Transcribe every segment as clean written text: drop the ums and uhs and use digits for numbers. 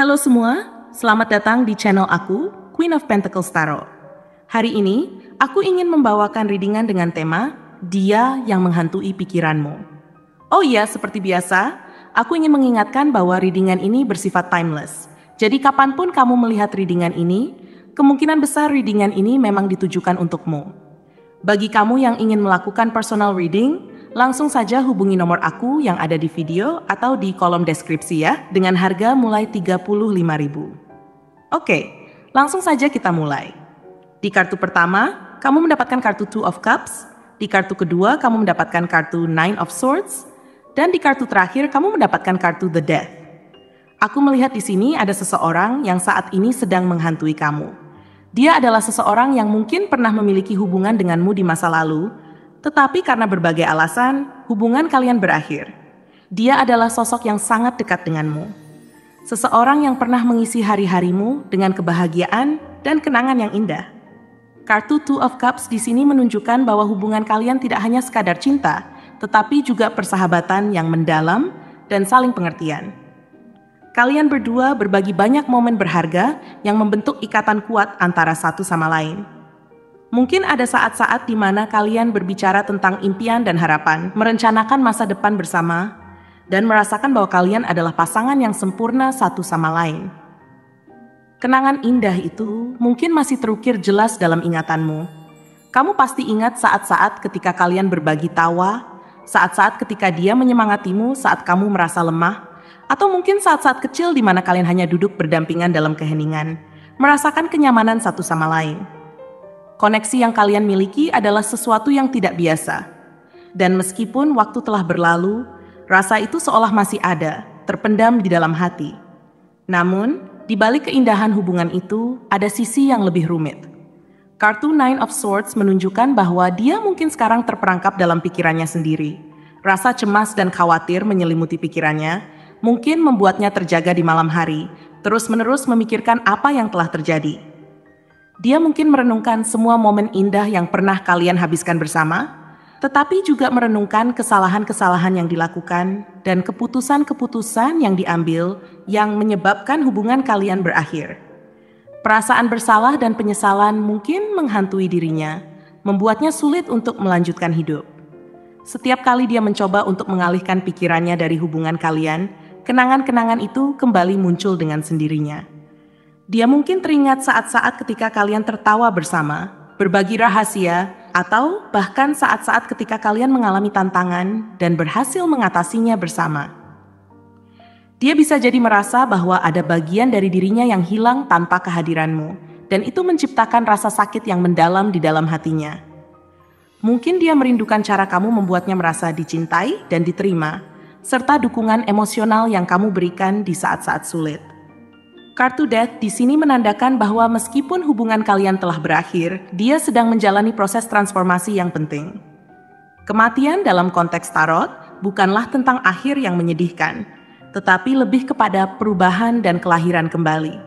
Halo semua, selamat datang di channel aku, Queen of Pentacles Tarot. Hari ini, aku ingin membawakan readingan dengan tema Dia yang menghantui pikiranmu. Oh iya, seperti biasa, aku ingin mengingatkan bahwa readingan ini bersifat timeless. Jadi kapanpun kamu melihat readingan ini, kemungkinan besar readingan ini memang ditujukan untukmu. Bagi kamu yang ingin melakukan personal reading, langsung saja hubungi nomor aku yang ada di video atau di kolom deskripsi ya, dengan harga mulai 35.000. Oke, langsung saja kita mulai. Di kartu pertama, kamu mendapatkan kartu Two of Cups, di kartu kedua kamu mendapatkan kartu Nine of Swords, dan di kartu terakhir kamu mendapatkan kartu The Death. Aku melihat di sini ada seseorang yang saat ini sedang menghantui kamu. Dia adalah seseorang yang mungkin pernah memiliki hubungan denganmu di masa lalu, tetapi karena berbagai alasan, hubungan kalian berakhir. Dia adalah sosok yang sangat dekat denganmu. Seseorang yang pernah mengisi hari-harimu dengan kebahagiaan dan kenangan yang indah. Kartu Two of Cups di sini menunjukkan bahwa hubungan kalian tidak hanya sekadar cinta, tetapi juga persahabatan yang mendalam dan saling pengertian. Kalian berdua berbagi banyak momen berharga yang membentuk ikatan kuat antara satu sama lain. Mungkin ada saat-saat di mana kalian berbicara tentang impian dan harapan, merencanakan masa depan bersama, dan merasakan bahwa kalian adalah pasangan yang sempurna satu sama lain. Kenangan indah itu mungkin masih terukir jelas dalam ingatanmu. Kamu pasti ingat saat-saat ketika kalian berbagi tawa, saat-saat ketika dia menyemangatimu saat kamu merasa lemah, atau mungkin saat-saat kecil di mana kalian hanya duduk berdampingan dalam keheningan, merasakan kenyamanan satu sama lain. Koneksi yang kalian miliki adalah sesuatu yang tidak biasa. Dan meskipun waktu telah berlalu, rasa itu seolah masih ada, terpendam di dalam hati. Namun, di balik keindahan hubungan itu, ada sisi yang lebih rumit. Kartu Nine of Swords menunjukkan bahwa dia mungkin sekarang terperangkap dalam pikirannya sendiri. Rasa cemas dan khawatir menyelimuti pikirannya, mungkin membuatnya terjaga di malam hari, terus-menerus memikirkan apa yang telah terjadi. Dia mungkin merenungkan semua momen indah yang pernah kalian habiskan bersama, tetapi juga merenungkan kesalahan-kesalahan yang dilakukan dan keputusan-keputusan yang diambil yang menyebabkan hubungan kalian berakhir. Perasaan bersalah dan penyesalan mungkin menghantui dirinya, membuatnya sulit untuk melanjutkan hidup. Setiap kali dia mencoba untuk mengalihkan pikirannya dari hubungan kalian, kenangan-kenangan itu kembali muncul dengan sendirinya. Dia mungkin teringat saat-saat ketika kalian tertawa bersama, berbagi rahasia, atau bahkan saat-saat ketika kalian mengalami tantangan dan berhasil mengatasinya bersama. Dia bisa jadi merasa bahwa ada bagian dari dirinya yang hilang tanpa kehadiranmu, dan itu menciptakan rasa sakit yang mendalam di dalam hatinya. Mungkin dia merindukan cara kamu membuatnya merasa dicintai dan diterima, serta dukungan emosional yang kamu berikan di saat-saat sulit. Kartu Death di sini menandakan bahwa meskipun hubungan kalian telah berakhir, dia sedang menjalani proses transformasi yang penting. Kematian dalam konteks tarot bukanlah tentang akhir yang menyedihkan, tetapi lebih kepada perubahan dan kelahiran kembali.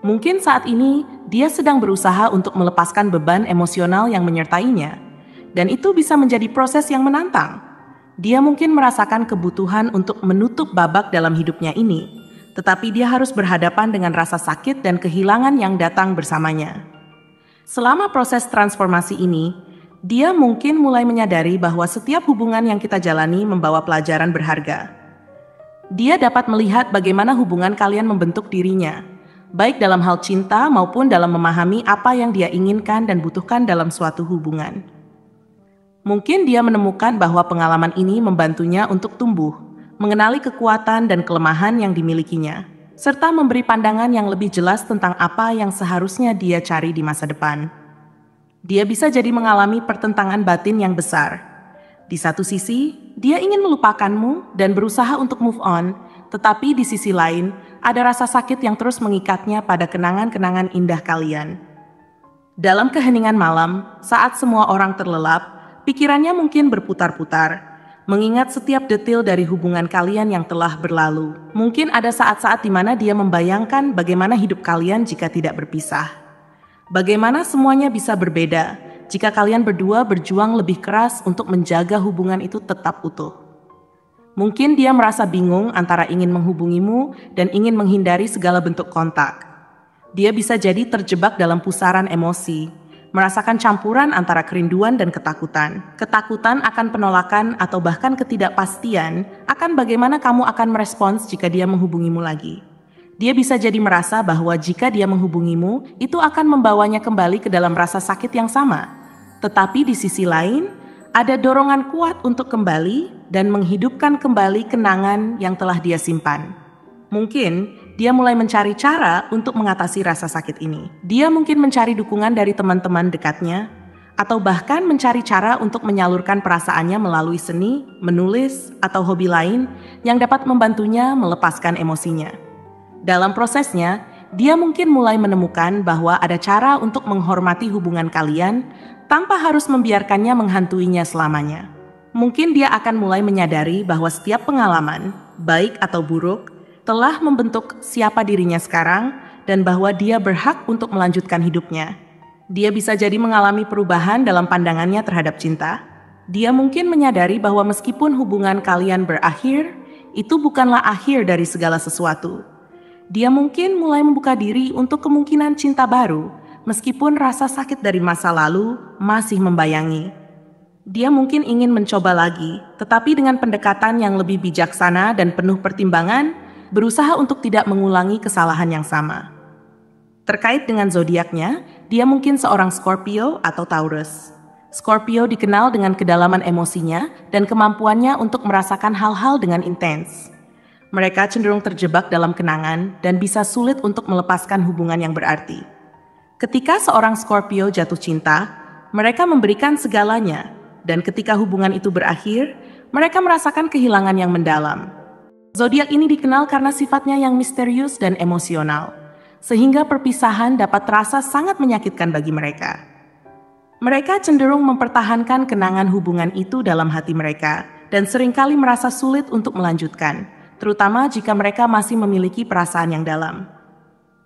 Mungkin saat ini dia sedang berusaha untuk melepaskan beban emosional yang menyertainya, dan itu bisa menjadi proses yang menantang. Dia mungkin merasakan kebutuhan untuk menutup babak dalam hidupnya ini, tetapi dia harus berhadapan dengan rasa sakit dan kehilangan yang datang bersamanya. Selama proses transformasi ini, dia mungkin mulai menyadari bahwa setiap hubungan yang kita jalani membawa pelajaran berharga. Dia dapat melihat bagaimana hubungan kalian membentuk dirinya, baik dalam hal cinta maupun dalam memahami apa yang dia inginkan dan butuhkan dalam suatu hubungan. Mungkin dia menemukan bahwa pengalaman ini membantunya untuk tumbuh, mengenali kekuatan dan kelemahan yang dimilikinya, serta memberi pandangan yang lebih jelas tentang apa yang seharusnya dia cari di masa depan. Dia bisa jadi mengalami pertentangan batin yang besar. Di satu sisi, dia ingin melupakanmu dan berusaha untuk move on, tetapi di sisi lain, ada rasa sakit yang terus mengikatnya pada kenangan-kenangan indah kalian. Dalam keheningan malam, saat semua orang terlelap, pikirannya mungkin berputar-putar, mengingat setiap detil dari hubungan kalian yang telah berlalu. Mungkin ada saat-saat di mana dia membayangkan bagaimana hidup kalian jika tidak berpisah. Bagaimana semuanya bisa berbeda jika kalian berdua berjuang lebih keras untuk menjaga hubungan itu tetap utuh. Mungkin dia merasa bingung antara ingin menghubungimu dan ingin menghindari segala bentuk kontak. Dia bisa jadi terjebak dalam pusaran emosi, merasakan campuran antara kerinduan dan ketakutan. Ketakutan akan penolakan atau bahkan ketidakpastian akan bagaimana kamu akan merespons jika dia menghubungimu lagi. Dia bisa jadi merasa bahwa jika dia menghubungimu, itu akan membawanya kembali ke dalam rasa sakit yang sama. Tetapi di sisi lain, ada dorongan kuat untuk kembali dan menghidupkan kembali kenangan yang telah dia simpan. Mungkin dia mulai mencari cara untuk mengatasi rasa sakit ini. Dia mungkin mencari dukungan dari teman-teman dekatnya, atau bahkan mencari cara untuk menyalurkan perasaannya melalui seni, menulis, atau hobi lain yang dapat membantunya melepaskan emosinya. Dalam prosesnya, dia mungkin mulai menemukan bahwa ada cara untuk menghormati hubungan kalian tanpa harus membiarkannya menghantuinya selamanya. Mungkin dia akan mulai menyadari bahwa setiap pengalaman, baik atau buruk, telah membentuk siapa dirinya sekarang dan bahwa dia berhak untuk melanjutkan hidupnya. Dia bisa jadi mengalami perubahan dalam pandangannya terhadap cinta. Dia mungkin menyadari bahwa meskipun hubungan kalian berakhir, itu bukanlah akhir dari segala sesuatu. Dia mungkin mulai membuka diri untuk kemungkinan cinta baru, meskipun rasa sakit dari masa lalu masih membayangi. Dia mungkin ingin mencoba lagi, tetapi dengan pendekatan yang lebih bijaksana dan penuh pertimbangan, berusaha untuk tidak mengulangi kesalahan yang sama. Terkait dengan zodiaknya, dia mungkin seorang Scorpio atau Taurus. Scorpio dikenal dengan kedalaman emosinya dan kemampuannya untuk merasakan hal-hal dengan intens. Mereka cenderung terjebak dalam kenangan dan bisa sulit untuk melepaskan hubungan yang berarti. Ketika seorang Scorpio jatuh cinta, mereka memberikan segalanya, dan ketika hubungan itu berakhir, mereka merasakan kehilangan yang mendalam. Zodiak ini dikenal karena sifatnya yang misterius dan emosional, sehingga perpisahan dapat terasa sangat menyakitkan bagi mereka. Mereka cenderung mempertahankan kenangan hubungan itu dalam hati mereka, dan seringkali merasa sulit untuk melanjutkan, terutama jika mereka masih memiliki perasaan yang dalam.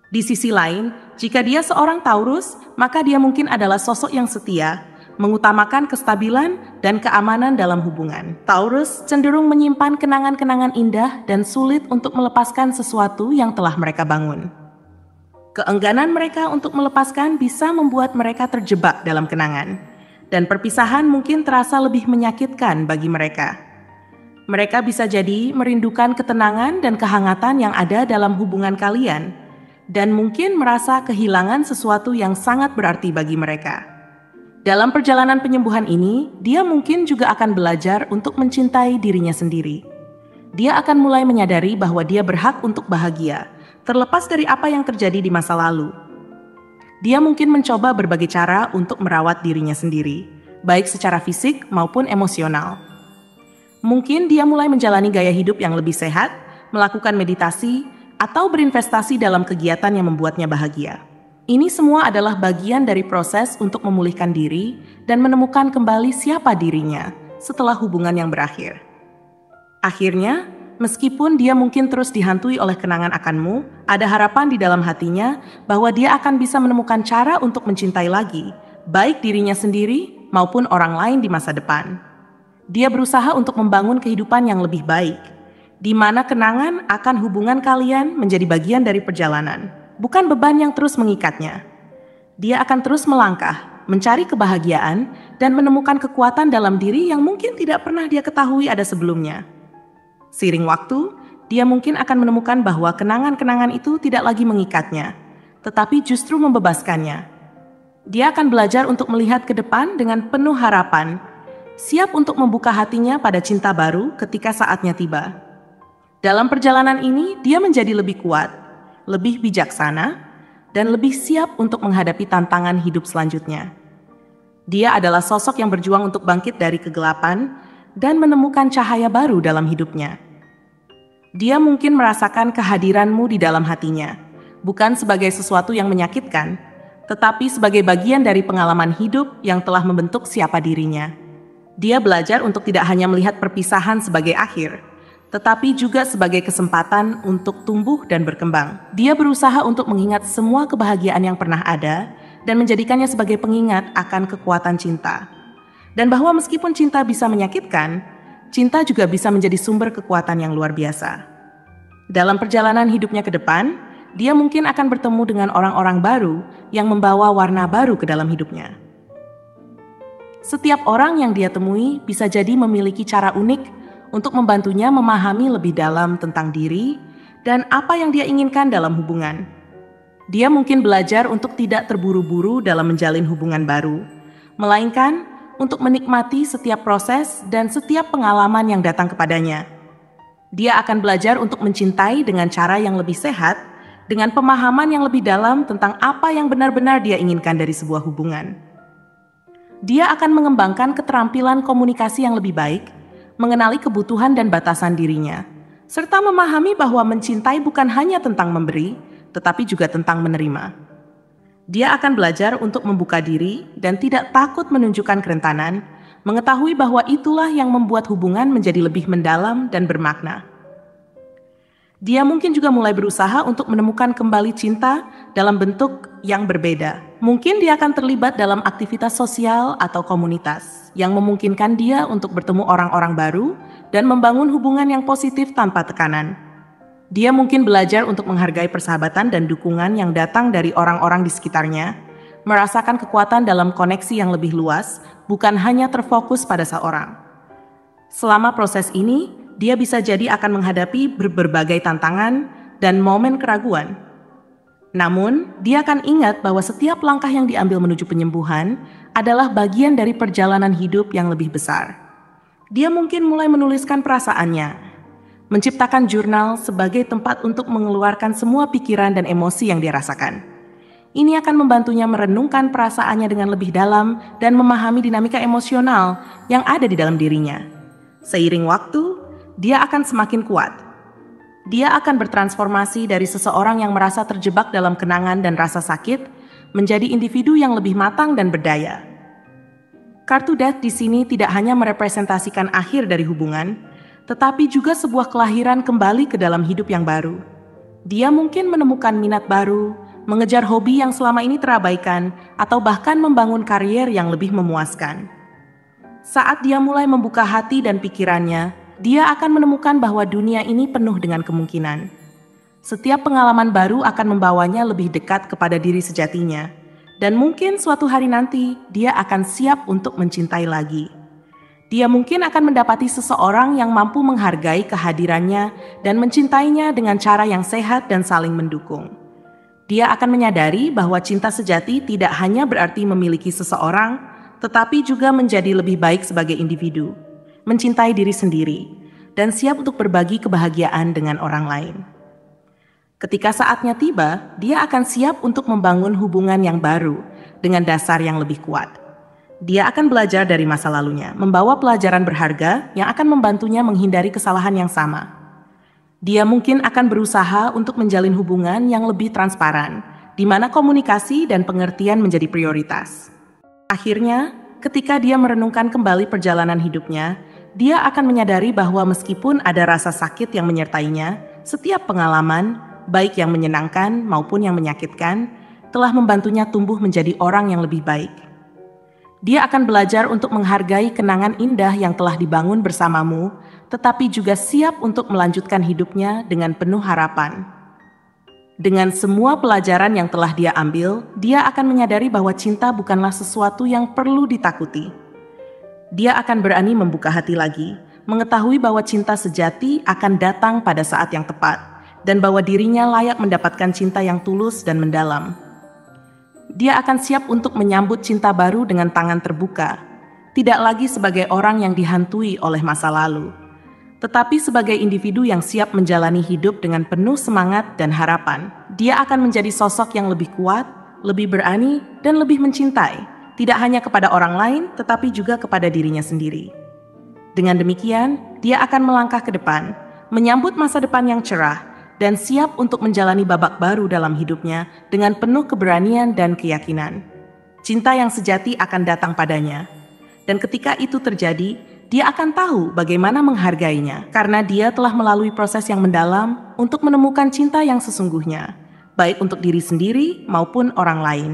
Di sisi lain, jika dia seorang Taurus, maka dia mungkin adalah sosok yang setia, mengutamakan kestabilan dan keamanan dalam hubungan. Taurus cenderung menyimpan kenangan-kenangan indah dan sulit untuk melepaskan sesuatu yang telah mereka bangun. Keengganan mereka untuk melepaskan bisa membuat mereka terjebak dalam kenangan, dan perpisahan mungkin terasa lebih menyakitkan bagi mereka. Mereka bisa jadi merindukan ketenangan dan kehangatan yang ada dalam hubungan kalian, dan mungkin merasa kehilangan sesuatu yang sangat berarti bagi mereka. Dalam perjalanan penyembuhan ini, dia mungkin juga akan belajar untuk mencintai dirinya sendiri. Dia akan mulai menyadari bahwa dia berhak untuk bahagia, terlepas dari apa yang terjadi di masa lalu. Dia mungkin mencoba berbagai cara untuk merawat dirinya sendiri, baik secara fisik maupun emosional. Mungkin dia mulai menjalani gaya hidup yang lebih sehat, melakukan meditasi, atau berinvestasi dalam kegiatan yang membuatnya bahagia. Ini semua adalah bagian dari proses untuk memulihkan diri dan menemukan kembali siapa dirinya setelah hubungan yang berakhir. Akhirnya, meskipun dia mungkin terus dihantui oleh kenangan akanmu, ada harapan di dalam hatinya bahwa dia akan bisa menemukan cara untuk mencintai lagi, baik dirinya sendiri maupun orang lain di masa depan. Dia berusaha untuk membangun kehidupan yang lebih baik, di mana kenangan akan hubungan kalian menjadi bagian dari perjalanan, bukan beban yang terus mengikatnya. Dia akan terus melangkah, mencari kebahagiaan, dan menemukan kekuatan dalam diri yang mungkin tidak pernah dia ketahui ada sebelumnya. Seiring waktu, dia mungkin akan menemukan bahwa kenangan-kenangan itu tidak lagi mengikatnya, tetapi justru membebaskannya. Dia akan belajar untuk melihat ke depan dengan penuh harapan, siap untuk membuka hatinya pada cinta baru ketika saatnya tiba. Dalam perjalanan ini, dia menjadi lebih kuat, lebih bijaksana, dan lebih siap untuk menghadapi tantangan hidup selanjutnya. Dia adalah sosok yang berjuang untuk bangkit dari kegelapan dan menemukan cahaya baru dalam hidupnya. Dia mungkin merasakan kehadiranmu di dalam hatinya, bukan sebagai sesuatu yang menyakitkan, tetapi sebagai bagian dari pengalaman hidup yang telah membentuk siapa dirinya. Dia belajar untuk tidak hanya melihat perpisahan sebagai akhir, tetapi juga sebagai kesempatan untuk tumbuh dan berkembang. Dia berusaha untuk mengingat semua kebahagiaan yang pernah ada dan menjadikannya sebagai pengingat akan kekuatan cinta. Dan bahwa meskipun cinta bisa menyakitkan, cinta juga bisa menjadi sumber kekuatan yang luar biasa. Dalam perjalanan hidupnya ke depan, dia mungkin akan bertemu dengan orang-orang baru yang membawa warna baru ke dalam hidupnya. Setiap orang yang dia temui bisa jadi memiliki cara unik untuk membantunya memahami lebih dalam tentang diri dan apa yang dia inginkan dalam hubungan. Dia mungkin belajar untuk tidak terburu-buru dalam menjalin hubungan baru, melainkan untuk menikmati setiap proses dan setiap pengalaman yang datang kepadanya. Dia akan belajar untuk mencintai dengan cara yang lebih sehat, dengan pemahaman yang lebih dalam tentang apa yang benar-benar dia inginkan dari sebuah hubungan. Dia akan mengembangkan keterampilan komunikasi yang lebih baik, mengenali kebutuhan dan batasan dirinya, serta memahami bahwa mencintai bukan hanya tentang memberi, tetapi juga tentang menerima. Dia akan belajar untuk membuka diri dan tidak takut menunjukkan kerentanan, mengetahui bahwa itulah yang membuat hubungan menjadi lebih mendalam dan bermakna. Dia mungkin juga mulai berusaha untuk menemukan kembali cinta dalam bentuk yang berbeda. Mungkin dia akan terlibat dalam aktivitas sosial atau komunitas yang memungkinkan dia untuk bertemu orang-orang baru dan membangun hubungan yang positif tanpa tekanan. Dia mungkin belajar untuk menghargai persahabatan dan dukungan yang datang dari orang-orang di sekitarnya, merasakan kekuatan dalam koneksi yang lebih luas, bukan hanya terfokus pada seorang. Selama proses ini, dia bisa jadi akan menghadapi berbagai tantangan dan momen keraguan. Namun, dia akan ingat bahwa setiap langkah yang diambil menuju penyembuhan adalah bagian dari perjalanan hidup yang lebih besar. Dia mungkin mulai menuliskan perasaannya, menciptakan jurnal sebagai tempat untuk mengeluarkan semua pikiran dan emosi yang dia rasakan. Ini akan membantunya merenungkan perasaannya dengan lebih dalam dan memahami dinamika emosional yang ada di dalam dirinya. Seiring waktu, dia akan semakin kuat. Dia akan bertransformasi dari seseorang yang merasa terjebak dalam kenangan dan rasa sakit menjadi individu yang lebih matang dan berdaya. Kartu Death di sini tidak hanya merepresentasikan akhir dari hubungan, tetapi juga sebuah kelahiran kembali ke dalam hidup yang baru. Dia mungkin menemukan minat baru, mengejar hobi yang selama ini terabaikan, atau bahkan membangun karier yang lebih memuaskan. Saat dia mulai membuka hati dan pikirannya, dia akan menemukan bahwa dunia ini penuh dengan kemungkinan. Setiap pengalaman baru akan membawanya lebih dekat kepada diri sejatinya, dan mungkin suatu hari nanti dia akan siap untuk mencintai lagi. Dia mungkin akan mendapati seseorang yang mampu menghargai kehadirannya dan mencintainya dengan cara yang sehat dan saling mendukung. Dia akan menyadari bahwa cinta sejati tidak hanya berarti memiliki seseorang, tetapi juga menjadi lebih baik sebagai individu, mencintai diri sendiri, dan siap untuk berbagi kebahagiaan dengan orang lain. Ketika saatnya tiba, dia akan siap untuk membangun hubungan yang baru dengan dasar yang lebih kuat. Dia akan belajar dari masa lalunya, membawa pelajaran berharga yang akan membantunya menghindari kesalahan yang sama. Dia mungkin akan berusaha untuk menjalin hubungan yang lebih transparan, di mana komunikasi dan pengertian menjadi prioritas. Akhirnya, ketika dia merenungkan kembali perjalanan hidupnya, dia akan menyadari bahwa meskipun ada rasa sakit yang menyertainya, setiap pengalaman, baik yang menyenangkan maupun yang menyakitkan, telah membantunya tumbuh menjadi orang yang lebih baik. Dia akan belajar untuk menghargai kenangan indah yang telah dibangun bersamamu, tetapi juga siap untuk melanjutkan hidupnya dengan penuh harapan. Dengan semua pelajaran yang telah dia ambil, dia akan menyadari bahwa cinta bukanlah sesuatu yang perlu ditakuti. Dia akan berani membuka hati lagi, mengetahui bahwa cinta sejati akan datang pada saat yang tepat, dan bahwa dirinya layak mendapatkan cinta yang tulus dan mendalam. Dia akan siap untuk menyambut cinta baru dengan tangan terbuka, tidak lagi sebagai orang yang dihantui oleh masa lalu, tetapi sebagai individu yang siap menjalani hidup dengan penuh semangat dan harapan. Dia akan menjadi sosok yang lebih kuat, lebih berani, dan lebih mencintai, tidak hanya kepada orang lain, tetapi juga kepada dirinya sendiri. Dengan demikian, dia akan melangkah ke depan, menyambut masa depan yang cerah, dan siap untuk menjalani babak baru dalam hidupnya dengan penuh keberanian dan keyakinan. Cinta yang sejati akan datang padanya. Dan ketika itu terjadi, dia akan tahu bagaimana menghargainya, karena dia telah melalui proses yang mendalam untuk menemukan cinta yang sesungguhnya, baik untuk diri sendiri maupun orang lain.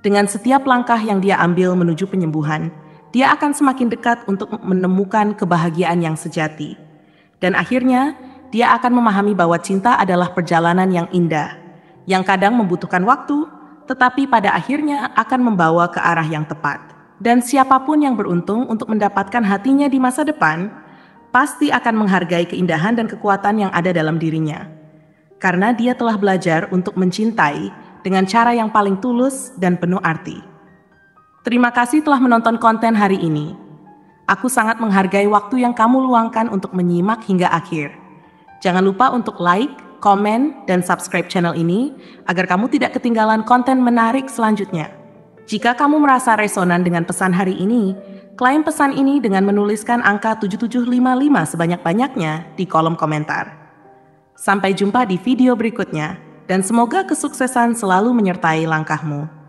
Dengan setiap langkah yang dia ambil menuju penyembuhan, dia akan semakin dekat untuk menemukan kebahagiaan yang sejati. Dan akhirnya, dia akan memahami bahwa cinta adalah perjalanan yang indah, yang kadang membutuhkan waktu, tetapi pada akhirnya akan membawa ke arah yang tepat. Dan siapapun yang beruntung untuk mendapatkan hatinya di masa depan, pasti akan menghargai keindahan dan kekuatan yang ada dalam dirinya. Karena dia telah belajar untuk mencintai dengan cara yang paling tulus dan penuh arti. Terima kasih telah menonton konten hari ini. Aku sangat menghargai waktu yang kamu luangkan untuk menyimak hingga akhir. Jangan lupa untuk like, komen, dan subscribe channel ini agar kamu tidak ketinggalan konten menarik selanjutnya. Jika kamu merasa resonan dengan pesan hari ini, klaim pesan ini dengan menuliskan angka 7755 sebanyak-banyaknya di kolom komentar. Sampai jumpa di video berikutnya, dan semoga kesuksesan selalu menyertai langkahmu.